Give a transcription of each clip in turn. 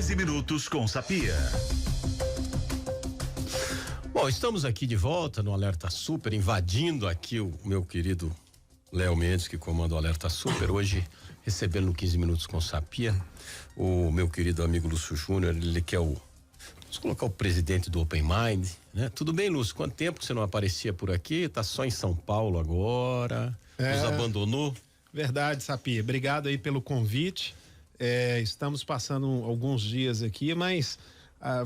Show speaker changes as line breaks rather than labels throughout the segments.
15 minutos com Sapia.
Bom, estamos aqui de volta no Alerta Super, invadindo aqui o meu querido Léo Mendes, que comanda o Alerta Super, hoje recebendo no 15 minutos com Sapia o meu querido amigo Lúcio Júnior, ele que é vamos colocar o presidente do Open Mind, né? Tudo bem, Lúcio? Quanto tempo que você não aparecia por aqui? Tá só em São Paulo agora? Nos abandonou?
Verdade, Sapia. Obrigado aí pelo convite. Estamos passando alguns dias aqui, mas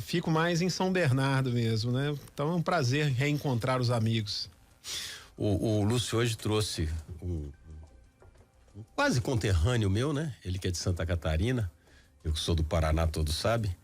fico mais em São Bernardo mesmo, né? Então é um prazer reencontrar os amigos.
O Lúcio hoje trouxe um quase conterrâneo meu, né? Ele que é de Santa Catarina, eu que sou do Paraná, todos sabem,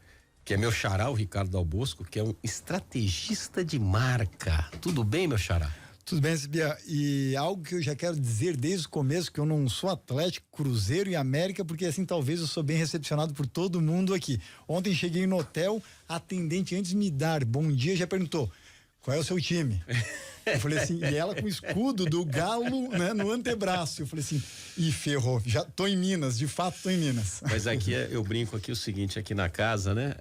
que é meu xará, o Ricardo Dal Bosco, que é um estrategista de marca. Tudo bem, meu xará?
Tudo bem, Sibia, e algo que eu já quero dizer desde o começo, que eu não sou Atlético, Cruzeiro e América, porque assim talvez eu sou bem recepcionado por todo mundo aqui. Ontem cheguei no hotel, a atendente antes de me dar bom dia já perguntou: qual é o seu time? Eu falei assim, e ela com o escudo do Galo, né, no antebraço. Eu falei assim, e ferrou, já tô em Minas, de fato tô em Minas.
Mas aqui eu brinco aqui o seguinte, aqui na casa, né,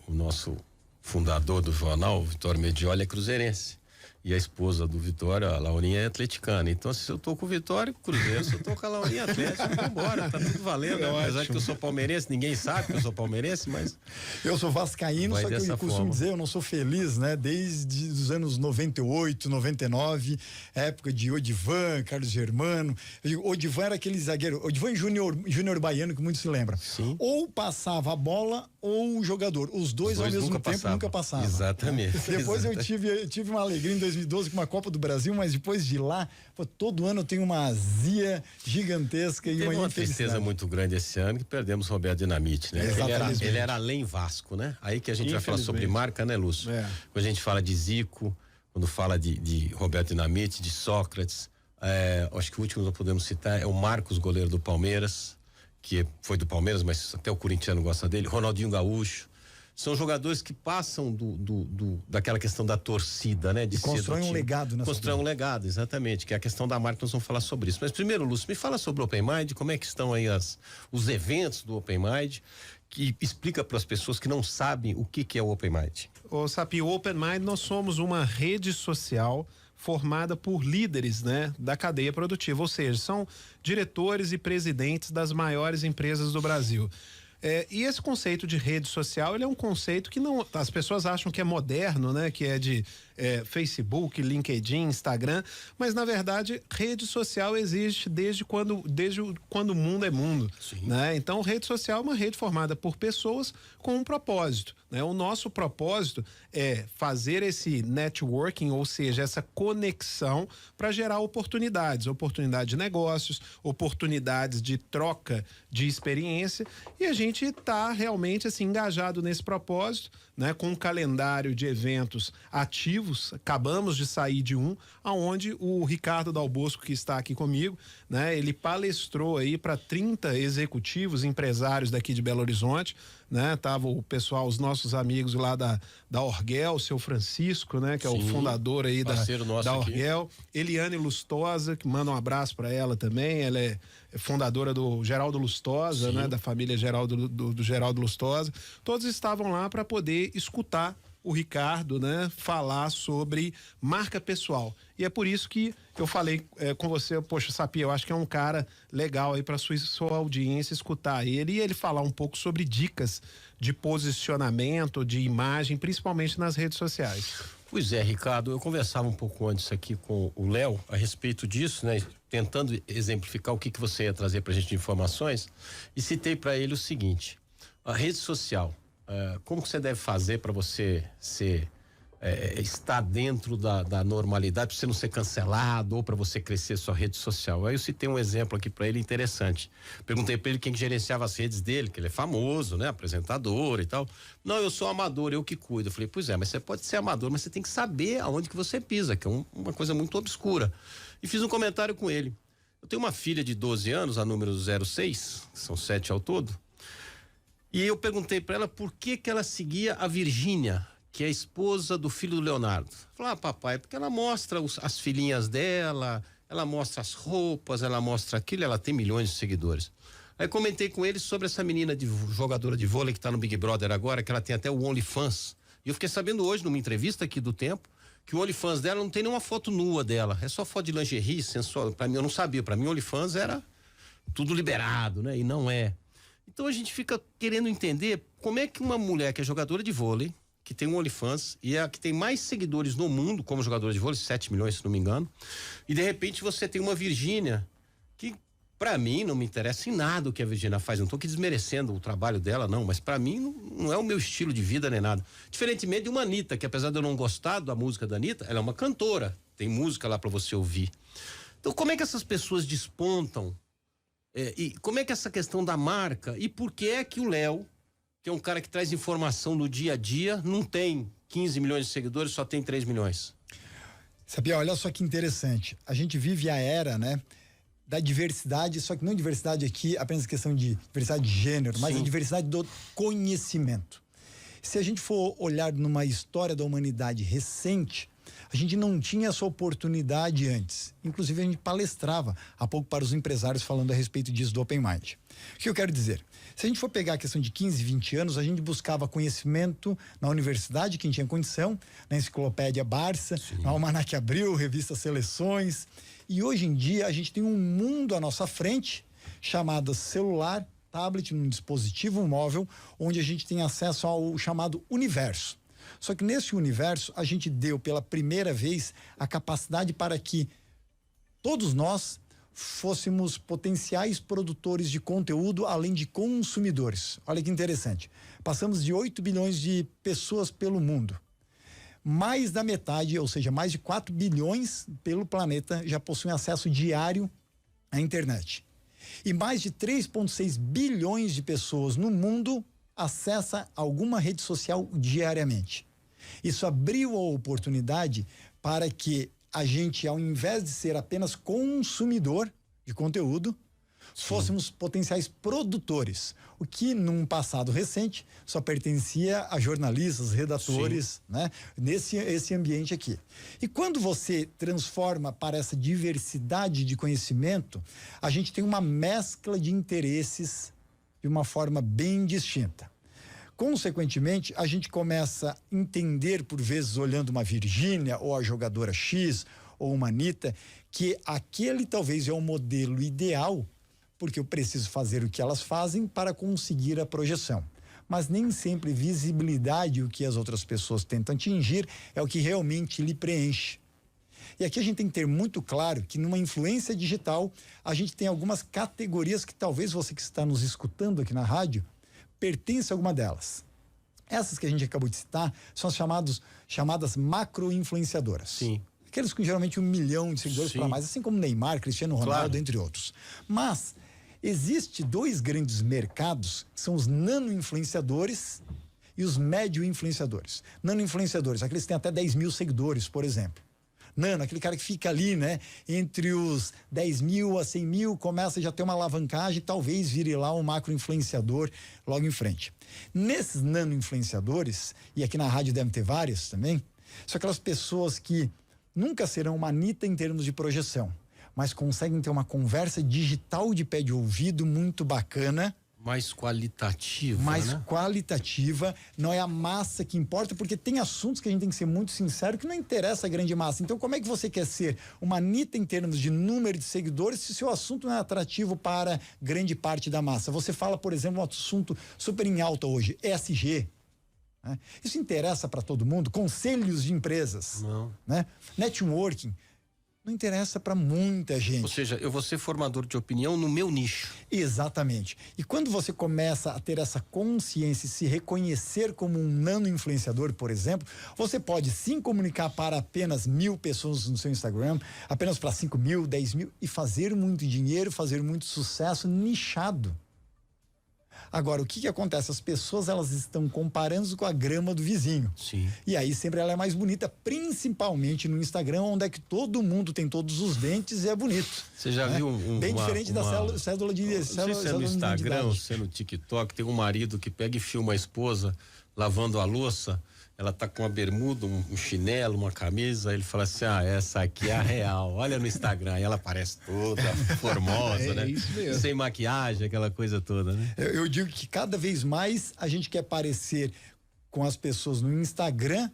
o nosso fundador do jornal, o Vitório Medioli, é cruzeirense. E a esposa do Vitória, a Laurinha, é atleticana. Então, se eu tô com o Vitória, Cruzeiro, se eu tô com a Laurinha Atlético, vambora, tá tudo valendo. Né? Apesar que eu sou palmeirense, ninguém sabe que eu sou palmeirense, mas.
Eu sou vascaíno, só que eu costumo dizer, eu não sou feliz, né? Desde os anos 98, 99, época de Odivan, Carlos Germano. Odivan era aquele zagueiro, Odivan Júnior Baiano, que muitos se lembram.
Sim.
Ou passava a bola ou o jogador. Os dois ao mesmo tempo nunca passavam.
Exatamente.
Depois eu tive uma alegria em 2012 com uma Copa do Brasil, mas depois de lá, todo ano eu tenho uma azia gigantesca e uma
tristeza muito grande esse ano que perdemos o Roberto Dinamite, né? Ele era além Vasco, né? Aí que a gente vai falar sobre marca, né, Lúcio? Quando a gente fala de Zico, quando fala de Roberto Dinamite, de Sócrates, acho que o último que nós podemos citar é o Marcos, goleiro do Palmeiras, que foi do Palmeiras, mas até o corintiano gosta dele, Ronaldinho Gaúcho. São jogadores que passam daquela questão da torcida, né? De
constroem um legado, né?
Constroem um legado, exatamente, que é a questão da marca, nós vamos falar sobre isso. Mas primeiro, Lúcio, me fala sobre o Open Mind, como é que estão aí os eventos do Open Mind, que explica para as pessoas que não sabem o que é o Open Mind.
Ô Sapi, o Open Mind, nós somos uma rede social formada por líderes, né, da cadeia produtiva, ou seja, são diretores e presidentes das maiores empresas do Brasil. E esse conceito de rede social, ele é um conceito que não, as pessoas acham que é moderno, né? Que é de Facebook, LinkedIn, Instagram, mas na verdade rede social existe desde quando o mundo é mundo, né? Então rede social é uma rede formada por pessoas com um propósito, né? O nosso propósito é fazer esse networking, ou seja, essa conexão para gerar oportunidades de negócios, oportunidades de troca de experiência, e a gente está realmente assim engajado nesse propósito, né? Com um calendário de eventos ativos. Acabamos de sair de aonde o Ricardo Dal Bosco, que está aqui comigo, né? Ele palestrou aí para 30 executivos, empresários daqui de Belo Horizonte, né? Tava o pessoal, os nossos amigos lá da Orguel, o seu Francisco, né? Que é o fundador aí da Orguel. Eliane Lustosa, que manda um abraço para ela também, ela é fundadora do Geraldo Lustosa, né? Da família do Geraldo Lustosa. Todos estavam lá para poder escutar o Ricardo, né, falar sobre marca pessoal. E é por isso que eu falei com você, poxa, Sapia, eu acho que é um cara legal aí para sua audiência escutar ele e ele falar um pouco sobre dicas de posicionamento, de imagem, principalmente nas redes sociais.
Pois é, Ricardo, eu conversava um pouco antes aqui com o Léo a respeito disso, né, tentando exemplificar o que você ia trazer pra gente de informações, e citei para ele o seguinte: a rede social, como que você deve fazer para você estar dentro da normalidade, para você não ser cancelado ou para você crescer sua rede social? Aí eu citei um exemplo aqui para ele interessante. Perguntei para ele quem que gerenciava as redes dele, que ele é famoso, né? Apresentador e tal. Não, eu sou amador, eu que cuido. Eu falei, pois é, mas você pode ser amador, mas você tem que saber aonde que você pisa, que é uma coisa muito obscura. E fiz um comentário com ele. Eu tenho uma filha de 12 anos, a número 06, são 7 ao todo. E eu perguntei para ela por que ela seguia a Virgínia, que é a esposa do filho do Leonardo. Falei, papai, porque ela mostra as filhinhas dela, ela mostra as roupas, ela mostra aquilo, ela tem milhões de seguidores. Aí comentei com ele sobre essa menina jogadora de vôlei que tá no Big Brother agora, que ela tem até o OnlyFans. E eu fiquei sabendo hoje, numa entrevista aqui do Tempo, que o OnlyFans dela não tem nenhuma foto nua dela. É só foto de lingerie, sensual. Pra mim, eu não sabia. Pra mim, o OnlyFans era tudo liberado, né? E não é. Então a gente fica querendo entender como é que uma mulher que é jogadora de vôlei, que tem um OnlyFans e é a que tem mais seguidores no mundo como jogadora de vôlei, 7 milhões, se não me engano, e de repente você tem uma Virgínia que pra mim não me interessa em nada o que a Virgínia faz, não tô aqui desmerecendo o trabalho dela não, mas pra mim não é o meu estilo de vida nem nada. Diferentemente de uma Anitta, que apesar de eu não gostar da música da Anitta, ela é uma cantora, tem música lá pra você ouvir. Então como é que essas pessoas despontam? E como é que essa questão da marca, e por que é que o Léo, que é um cara que traz informação no dia a dia, não tem 15 milhões de seguidores, só tem 3 milhões?
Sabia, olha só que interessante. A gente vive a era, né, da diversidade, só que não diversidade aqui, apenas questão de diversidade de gênero, mas a diversidade do conhecimento. Se a gente for olhar numa história da humanidade recente, a gente não tinha essa oportunidade antes. Inclusive, a gente palestrava há pouco para os empresários falando a respeito disso do Open Mind. O que eu quero dizer? Se a gente for pegar a questão de 15, 20 anos, a gente buscava conhecimento na universidade, quem tinha condição, na Enciclopédia Barça, na Almanac Abril, Revista Seleções. E hoje em dia, a gente tem um mundo à nossa frente, chamado celular, tablet, num dispositivo móvel, onde a gente tem acesso ao chamado universo. Só que nesse universo, a gente deu pela primeira vez a capacidade para que todos nós fôssemos potenciais produtores de conteúdo, além de consumidores. Olha que interessante. Passamos de 8 bilhões de pessoas pelo mundo. Mais da metade, ou seja, mais de 4 bilhões pelo planeta já possuem acesso diário à internet. E mais de 3,6 bilhões de pessoas no mundo acessa alguma rede social diariamente. Isso abriu a oportunidade para que a gente, ao invés de ser apenas consumidor de conteúdo, fôssemos potenciais produtores, o que num passado recente só pertencia a jornalistas, redatores, né? Esse ambiente aqui. E quando você transforma para essa diversidade de conhecimento, a gente tem uma mescla de interesses de uma forma bem distinta. Consequentemente, a gente começa a entender, por vezes, olhando uma Virgínia ou a jogadora X ou uma Anitta, que aquele talvez é o modelo ideal, porque eu preciso fazer o que elas fazem para conseguir a projeção. Mas nem sempre visibilidade, o que as outras pessoas tentam atingir, é o que realmente lhe preenche. E aqui a gente tem que ter muito claro que numa influência digital, a gente tem algumas categorias que talvez você que está nos escutando aqui na rádio pertence a alguma delas. Essas que a gente acabou de citar são as chamadas macro-influenciadoras.
Sim.
Aqueles com geralmente 1 milhão de seguidores para mais, assim como Neymar, Cristiano Ronaldo, entre outros. Mas existe 2 grandes mercados, que são os nano-influenciadores e os médio-influenciadores. Nano-influenciadores, aqueles que têm até 10 mil seguidores, por exemplo. Nano, aquele cara que fica ali, né? Entre os 10 mil a 100 mil, começa a já ter uma alavancagem, talvez vire lá um macro-influenciador logo em frente. Nesses nano-influenciadores, e aqui na rádio deve ter vários também, são aquelas pessoas que nunca serão uma Anitta em termos de projeção, mas conseguem ter uma conversa digital de pé de ouvido muito bacana.
Mais qualitativa,
mais qualitativa, não é a massa que importa, porque tem assuntos que a gente tem que ser muito sincero, que não interessa a grande massa. Então, como é que você quer ser uma Anitta em termos de número de seguidores se seu assunto não é atrativo para grande parte da massa? Você fala, por exemplo, um assunto super em alta hoje, ESG. Né? Isso interessa para todo mundo? Conselhos de empresas,
não,
né? Networking. Não interessa para muita gente.
Ou seja, eu vou ser formador de opinião no meu nicho.
Exatamente. E quando você começa a ter essa consciência e se reconhecer como um nano-influenciador, por exemplo, você pode sim comunicar para apenas 1.000 pessoas no seu Instagram, apenas para 5 mil, 10 mil, e fazer muito dinheiro, fazer muito sucesso nichado. Agora, o que acontece? As pessoas, elas estão comparando com a grama do vizinho.
Sim.
E aí sempre ela é mais bonita, principalmente no Instagram, onde é que todo mundo tem todos os dentes e é bonito.
Você já viu
bem diferente da cédula de
não sei se é no Instagram ou se é no TikTok, tem um marido que pega e filma a esposa lavando a louça ela tá com uma bermuda, um chinelo, uma camisa, ele fala assim, essa aqui é a real, olha no Instagram, aí ela parece toda formosa, né?
Isso mesmo.
Sem maquiagem, aquela coisa toda, né?
Eu digo que cada vez mais a gente quer parecer com as pessoas no Instagram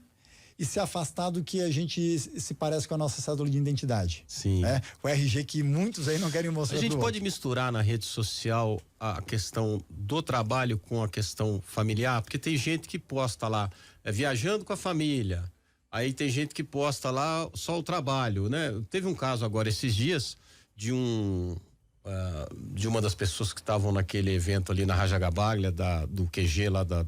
e se afastar do que a gente se parece com a nossa cédula de identidade.
Sim.
Né? O RG que muitos aí não querem mostrar.
A gente pode misturar na rede social a questão do trabalho com a questão familiar, porque tem gente que posta lá viajando com a família, aí tem gente que posta lá só o trabalho, né? Teve um caso agora esses dias de uma das pessoas que estavam naquele evento ali na Rajagabaglia do QG lá da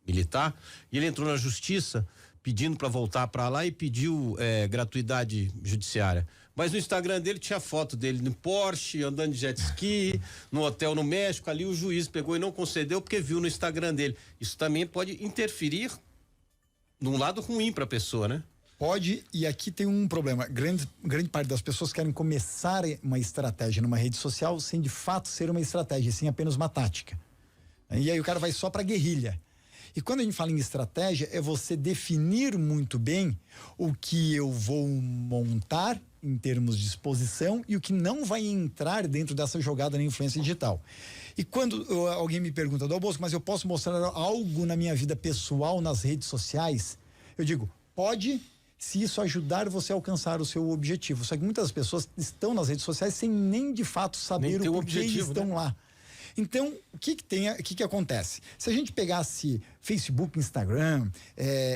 militar, e ele entrou na justiça pedindo para voltar para lá e pediu gratuidade judiciária. Mas no Instagram dele tinha foto dele no Porsche, andando de jet ski, no hotel no México, ali o juiz pegou e não concedeu porque viu no Instagram dele. Isso também pode interferir num lado ruim para a pessoa, né?
Pode, e aqui tem um problema. Grande parte das pessoas querem começar uma estratégia numa rede social sem de fato ser uma estratégia, sem apenas uma tática. E aí o cara vai só para guerrilha. E quando a gente fala em estratégia, é você definir muito bem o que eu vou montar em termos de exposição e o que não vai entrar dentro dessa jogada na influência digital. E quando alguém me pergunta, Dom Bosco, mas eu posso mostrar algo na minha vida pessoal nas redes sociais? Eu digo, pode, se isso ajudar você a alcançar o seu objetivo. Só que muitas pessoas estão nas redes sociais sem nem de fato saber o porquê estão, né, lá. Então, o que acontece? Se a gente pegasse Facebook, Instagram,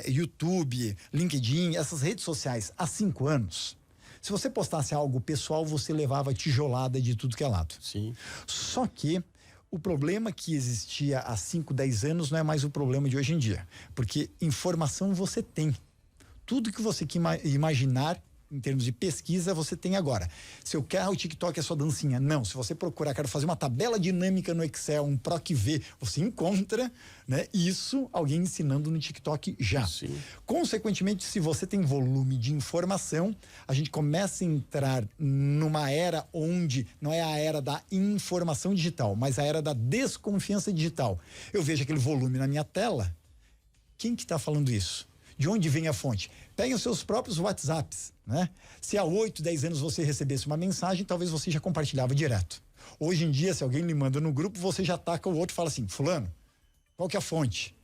YouTube, LinkedIn, essas redes sociais há 5 anos, se você postasse algo pessoal, você levava tijolada de tudo que é lado.
Sim.
Só que o problema que existia há 5, 10 anos não é mais o problema de hoje em dia. Porque informação você tem. Tudo que você imaginar em termos de pesquisa, você tem agora. Se eu quero o TikTok é só dancinha. Não, se você procurar, quero fazer uma tabela dinâmica no Excel, um PROC-V, você encontra, né, isso, alguém ensinando no TikTok já.
Sim.
Consequentemente, se você tem volume de informação, a gente começa a entrar numa era onde não é a era da informação digital, mas a era da desconfiança digital. Eu vejo aquele volume na minha tela, quem que tá falando isso? De onde vem a fonte? Peguem os seus próprios WhatsApps, né? Se há 8, 10 anos você recebesse uma mensagem, talvez você já compartilhava direto. Hoje em dia, se alguém lhe manda no grupo, você já ataca o outro e fala assim, fulano, qual que é a fonte?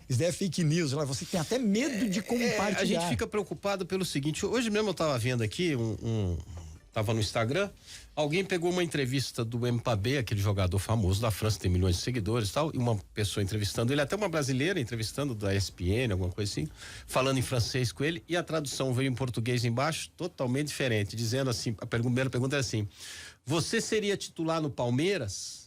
Isso daí é fake news, você tem até medo de compartilhar.
A gente fica preocupado pelo seguinte, hoje mesmo eu estava vendo aqui, tava no Instagram, alguém pegou uma entrevista do Mbappé, aquele jogador famoso da França, tem milhões de seguidores e tal, e uma pessoa entrevistando ele, até uma brasileira entrevistando da ESPN, alguma coisa assim, falando em francês com ele, e a tradução veio em português embaixo, totalmente diferente, dizendo assim, a primeira pergunta é assim, você seria titular no Palmeiras?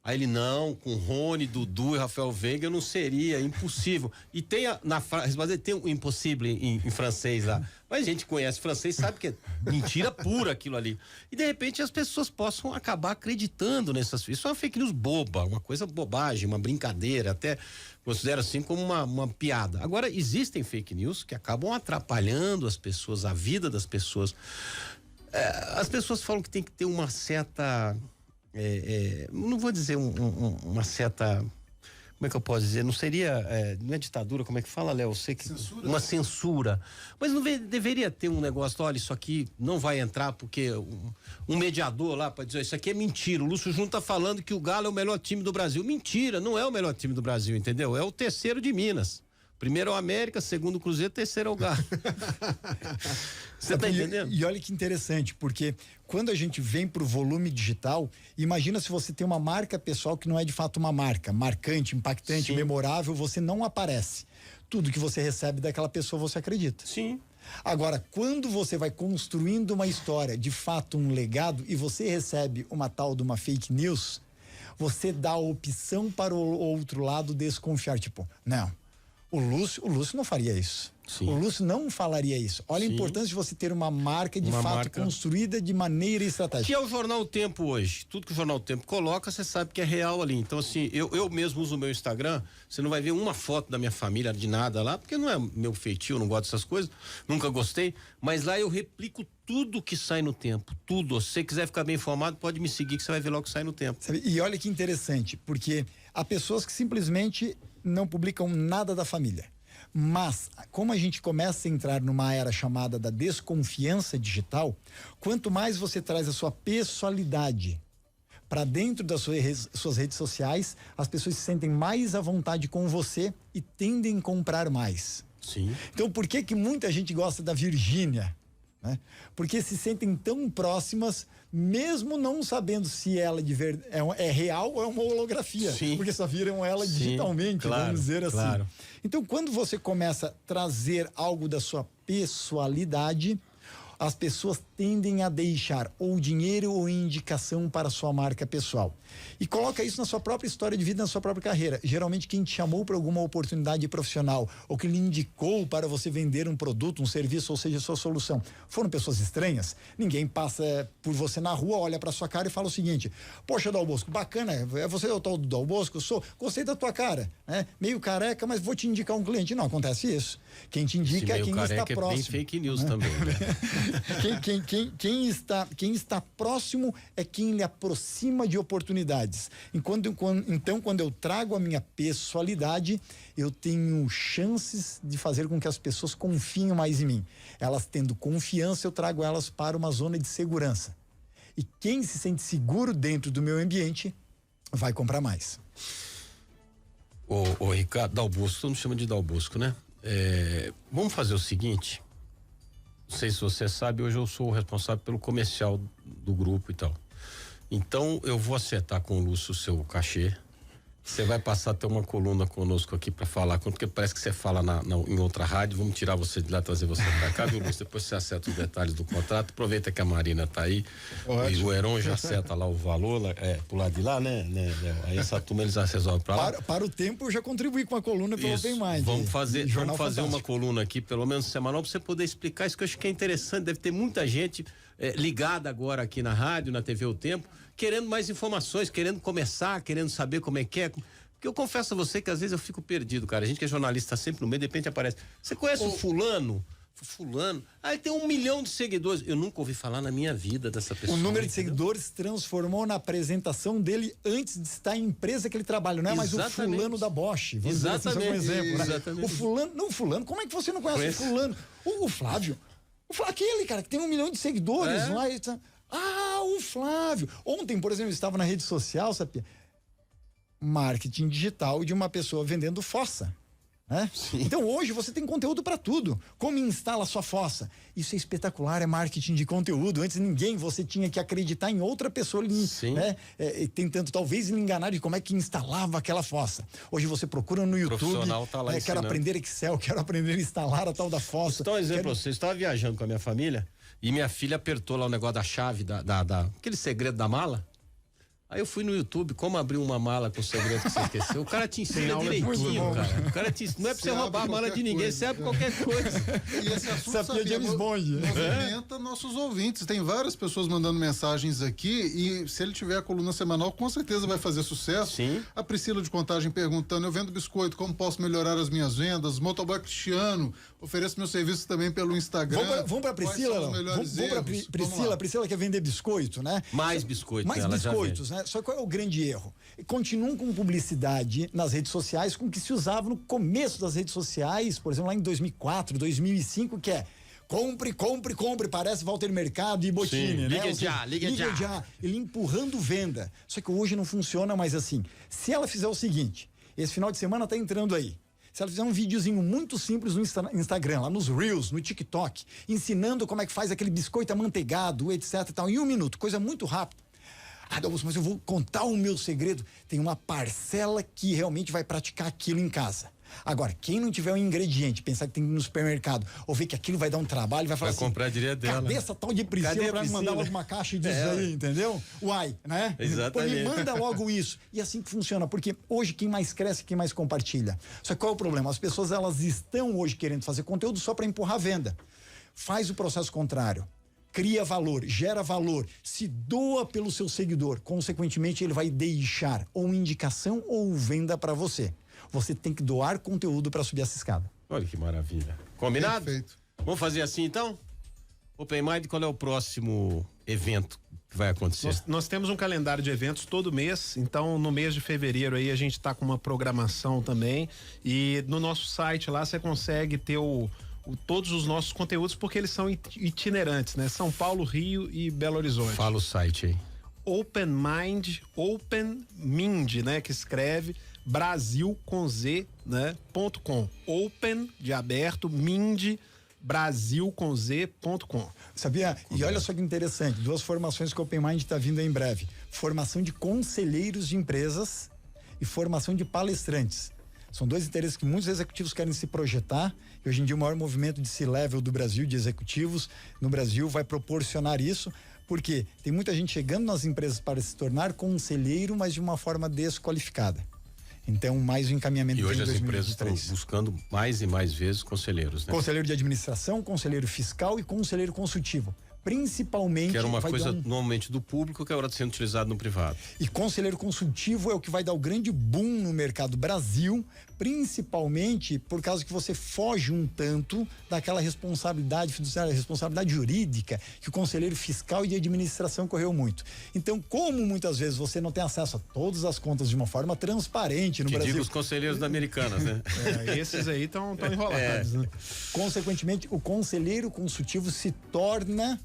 Aí ele, não, com Rony, Dudu e Rafael Veiga eu não seria, impossível. E tem na frase, mas tem um impossível em francês lá. Mas a gente conhece francês, sabe que é mentira pura aquilo ali. E de repente as pessoas possam acabar acreditando nessas. Isso é uma fake news boba, uma coisa bobagem, uma brincadeira, até considero assim como uma piada. Agora, existem fake news que acabam atrapalhando as pessoas, a vida das pessoas. As pessoas falam que tem que ter uma certa. Não vou dizer uma certa, como é que eu posso dizer, não seria, não é ditadura, como é que fala, Léo? Eu sei que censura. Uma censura, mas não deveria ter um negócio, olha, isso aqui não vai entrar porque um mediador lá para dizer, isso aqui é mentira, o Lúcio Júnior tá falando que o Galo é o melhor time do Brasil, mentira, não é o melhor time do Brasil, entendeu? É o terceiro de Minas. Primeiro é o América, segundo o Cruzeiro, terceiro é o Galo. Você tá entendendo?
E olha que interessante, porque quando a gente vem pro volume digital, imagina se você tem uma marca pessoal que não é de fato uma marca, marcante, impactante, sim, memorável, você não aparece. Tudo que você recebe daquela pessoa você acredita.
Sim.
Agora, quando você vai construindo uma história, de fato um legado, e você recebe uma tal de uma fake news, você dá a opção para o outro lado desconfiar, tipo, não. O Lúcio não faria isso. Sim. O Lúcio não falaria isso. Olha, sim, a importância de você ter uma marca de fato construída de maneira estratégica.
Que é o Jornal o Tempo hoje. Tudo que o Jornal o Tempo coloca, você sabe que é real ali. Então, assim, eu mesmo uso o meu Instagram, você não vai ver uma foto da minha família, de nada lá, porque não é meu feitio, eu não gosto dessas coisas, nunca gostei, mas lá eu replico tudo que sai no Tempo, tudo. Se você quiser ficar bem informado, pode me seguir que você vai ver logo que sai no Tempo.
Sabe? E olha que interessante, porque há pessoas que simplesmente não publicam nada da família. Mas, como a gente começa a entrar numa era chamada da desconfiança digital, quanto mais você traz a sua pessoalidade para dentro das suas redes sociais, as pessoas se sentem mais à vontade com você e tendem a comprar mais.
Sim.
Então, por que que muita gente gosta da Virgínia? Né? Porque se sentem tão próximas, mesmo não sabendo se ela é real ou é uma holografia.
Sim.
Porque só viram ela
Sim,
digitalmente,
claro,
vamos dizer assim.
claro.
Então, quando você começa a trazer algo da sua pessoalidade, as pessoas tendem a deixar ou dinheiro ou indicação para a sua marca pessoal. E coloca isso na sua própria história de vida, na sua própria carreira. Geralmente quem te chamou para alguma oportunidade profissional ou que lhe indicou para você vender um produto, um serviço, ou seja, sua solução, foram pessoas estranhas. Ninguém passa por você na rua, olha para sua cara e fala o seguinte: poxa, Dal Bosco, bacana, é você o tal do Dal Bosco? Gostei da tua cara, né? Meio careca, mas vou te indicar um cliente. Não acontece isso. Quem te indica é quem está próximo.
É bem fake news também, né?
Quem está próximo é quem lhe aproxima de oportunidades. Então, quando eu trago a minha pessoalidade, eu tenho chances de fazer com que as pessoas confiem mais em mim. Elas tendo confiança, eu trago elas para uma zona de segurança. E quem se sente seguro dentro do meu ambiente vai comprar mais.
Ô Ricardo, Dal Bosco, todo mundo chama de Dal Bosco, né? Vamos fazer o seguinte. Não sei se você sabe, hoje eu sou o responsável pelo comercial do grupo e tal. Então eu vou acertar com o Lúcio o seu cachê. Você vai passar a ter uma coluna conosco aqui para falar, porque parece que você fala em outra rádio. Vamos tirar você de lá, trazer você para cá, viu, Lúcio? Depois você acerta os detalhes do contrato. Aproveita que a Marina tá aí. Ótimo. E o Heron já acerta lá o valor, pro lado de lá, né? Aí essa turma eles resolvem para lá.
Para o tempo, eu já contribuí com a coluna pelo Open Mind.
Vamos fazer uma coluna aqui, pelo menos semanal, para você poder explicar isso, que eu acho que é interessante. Deve ter muita gente ligada agora aqui na rádio, na TV O Tempo, querendo mais informações, querendo começar, querendo saber como é que é. Porque eu confesso a você que às vezes eu fico perdido, cara. A gente que é jornalista sempre no meio, de repente aparece. Você conhece o fulano? Ele tem 1 milhão de seguidores. Eu nunca ouvi falar na minha vida dessa pessoa.
O número de seguidores transformou na apresentação dele antes de estar em empresa que ele trabalha. Não é mais o fulano da Bosch. Vamos dizer assim, só um exemplo. Né? O fulano, como é que você não conhece o fulano? O Flávio. Aquele cara que tem 1 milhão de seguidores lá. O Flávio. Ontem, por exemplo, eu estava na rede social, sabe? Marketing digital de uma pessoa vendendo fossa. Né? Então hoje você tem conteúdo para tudo. Como instala a sua fossa? Isso é espetacular, é marketing de conteúdo. Antes você tinha que acreditar em outra pessoa, né? Tentando talvez lhe enganar de como é que instalava aquela fossa. Hoje você procura no YouTube.
Profissional tá lá
quero aprender Excel, quero aprender a instalar a tal da fossa.
Então, exemplo, você estava viajando com a minha família e minha filha apertou lá o negócio da chave aquele segredo da mala. Aí eu fui no YouTube, como abrir uma mala com o segredo que você esqueceu. O cara te ensina direitinho, cara. O cara te ensina. Não é pra você roubar a mala de ninguém, você abre qualquer coisa.
E esse assunto
James Bond.
Movimenta nossos ouvintes. Tem várias pessoas mandando mensagens aqui e se ele tiver a coluna semanal, com certeza vai fazer sucesso.
Sim.
A Priscila de Contagem perguntando: eu vendo biscoito, como posso melhorar as minhas vendas? Motoboy Cristiano, ofereço meu serviço também pelo Instagram.
Vamos pra Priscila, vamos pra Priscila. Priscila quer vender biscoito, né?
Mais biscoito.
Mais biscoitos, né? Só qual é o grande erro? Continuam com publicidade nas redes sociais com o que se usava no começo das redes sociais, por exemplo, lá em 2004, 2005, que é compre, parece Walter Mercado e Botini, né?
Liga já.
Ele empurrando venda. Só que hoje não funciona mais assim. Se ela fizer o seguinte, esse final de semana tá entrando aí. Se ela fizer um videozinho muito simples no Instagram, lá nos Reels, no TikTok, ensinando como é que faz aquele biscoito amanteigado, etc e tal, em 1 minuto, coisa muito rápida. Mas eu vou contar o meu segredo. Tem uma parcela que realmente vai praticar aquilo em casa. Agora, quem não tiver um ingrediente, pensar que tem que ir no supermercado, ou ver que aquilo vai dar um trabalho, vai falar assim,
comprar direto dela.
Cadê essa tal de Priscila pra me mandar logo uma caixa disso aí, entendeu? Uai, né?
Exatamente.
Me manda logo isso. E assim que funciona, porque hoje quem mais cresce, quem mais compartilha. Só que qual é o problema? As pessoas, elas estão hoje querendo fazer conteúdo só para empurrar a venda. Faz o processo contrário. Cria valor, gera valor, se doa pelo seu seguidor. Consequentemente, ele vai deixar ou indicação ou venda para você. Você tem que doar conteúdo para subir essa escada.
Olha que maravilha. Combinado?
Perfeito.
Vamos fazer assim então? Open Mind, qual é o próximo evento? que vai acontecer?
Nós temos um calendário de eventos todo mês, então no mês de fevereiro aí a gente está com uma programação também, e no nosso site lá você consegue ter todos os nossos conteúdos, porque eles são itinerantes, né? São Paulo, Rio e Belo Horizonte.
Fala o site aí.
Open Mind, né? Que escreve Brasil com Z, né? .com. Open de aberto, Mind Brasil com Z.com.
Sabia? E olha só que interessante, 2 formações que o Open Mind está vindo em breve. Formação de conselheiros de empresas e formação de palestrantes. São 2 interesses que muitos executivos querem se projetar, e hoje em dia o maior movimento de C-level do Brasil, de executivos no Brasil, vai proporcionar isso, porque tem muita gente chegando nas empresas para se tornar conselheiro, mas de uma forma desqualificada. Então, mais um encaminhamento
E hoje
em
as empresas estão
2023.
buscando mais e mais vezes conselheiros, né?
Conselheiro de administração, conselheiro fiscal e conselheiro consultivo. Principalmente.
Que era uma
vai
coisa
dar
normalmente do público, que agora está sendo utilizado no privado.
E conselheiro consultivo é o que vai dar o grande boom no mercado Brasil, principalmente por causa que você foge um tanto daquela responsabilidade fiduciária, responsabilidade jurídica que o conselheiro fiscal e de administração correu muito. Então, como muitas vezes você não tem acesso a todas as contas de uma forma transparente no
Que
Brasil.
diga os conselheiros da Americanas, né?
Esses aí estão enrolados, né?
Consequentemente, o conselheiro consultivo se torna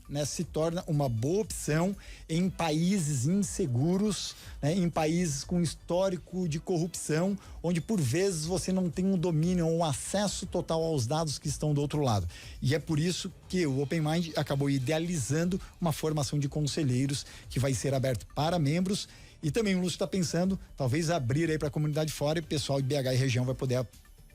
uma boa opção em países inseguros, né, em países com histórico de corrupção, onde por vezes você não tem um domínio ou um acesso total aos dados que estão do outro lado. E é por isso que o Open Mind acabou idealizando uma formação de conselheiros que vai ser aberto para membros, e também o Lúcio está pensando talvez abrir aí para a comunidade fora, e o pessoal de BH e região vai poder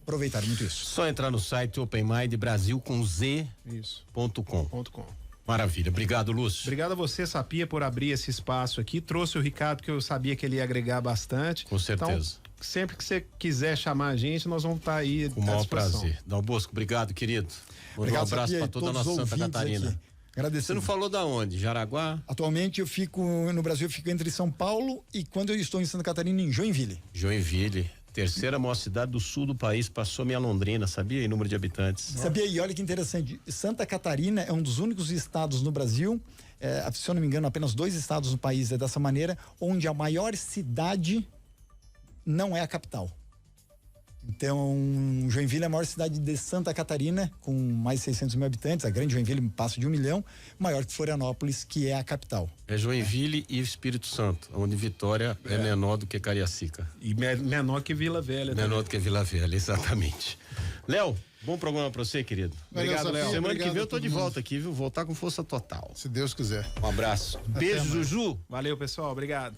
aproveitar muito isso.
Só entrar no site Open Mind Brasil com
Isso.
Z.com.
.com.
Maravilha. Obrigado, Lúcio.
Obrigado a você, Sapia, por abrir esse espaço aqui. Trouxe o Ricardo, que eu sabia que ele ia agregar bastante.
Com certeza.
Então, sempre que você quiser chamar a gente, nós vamos estar aí.
Com o maior prazer. Dal Bosco, obrigado, querido.
Obrigado,
Um abraço
Sapia,
para
e
toda a
todos
nossa
os
Santa
ouvintes
Catarina.
aqui. Agradecido.
Você não falou da onde? Jaraguá?
Atualmente eu fico no Brasil, eu fico entre São Paulo e quando eu estou em Santa Catarina, em Joinville.
Joinville. Terceira maior cidade do sul do país, passou minha Londrina, sabia? Em número de habitantes.
Sabia? E olha que interessante, Santa Catarina é um dos únicos estados no Brasil, se eu não me engano, apenas 2 estados no país é dessa maneira, onde a maior cidade não é a capital. Então, Joinville é a maior cidade de Santa Catarina, com mais de 600 mil habitantes. A grande Joinville passa de 1 milhão, maior que Florianópolis, que é a capital.
É Joinville e Espírito Santo, onde Vitória é menor do que Cariacica.
E menor que Vila Velha.
Menor
também.
do que Vila Velha, exatamente. Léo, bom programa pra você, querido.
Obrigado,
Léo.
Sapia.
Semana que
Obrigado
vem
a
eu tô
todo
de
mundo.
volta aqui, viu? Voltar com força total.
Se Deus quiser.
Um abraço. Beijo,
mais.
Juju.
Valeu, pessoal. Obrigado.